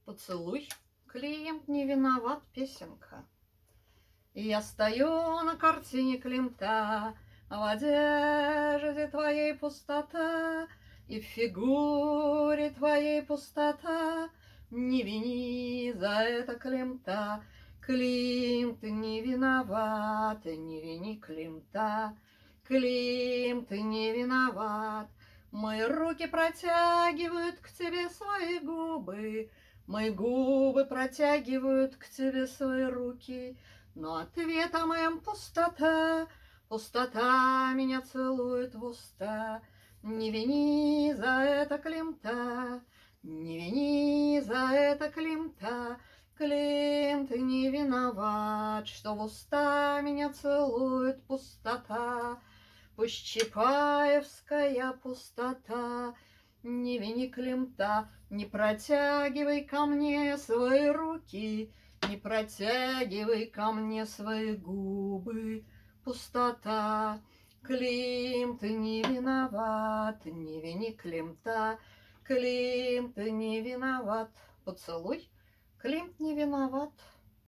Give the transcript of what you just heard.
Поцелуй, клиент не виноват, песенка. И я стою на картине Климта, в одежде твоей пустота, и в фигуре твоей пустота. Не вини за это Климта, Климт не виноват, не вини Климта, Климт не виноват. Мои руки протягивают к тебе свои губы, мои губы протягивают к тебе свои руки, но ответом им пустота, пустота меня целует в уста. Не вини за это Климта, не вини за это Климта, Климт не виноват, что в уста меня целует пустота. Пусть чапаевская пустота, не вини Климта, не протягивай ко мне свои руки, не протягивай ко мне свои губы, пустота. Климт не виноват, не вини Климта, Климт не виноват. Поцелуй, Климт не виноват.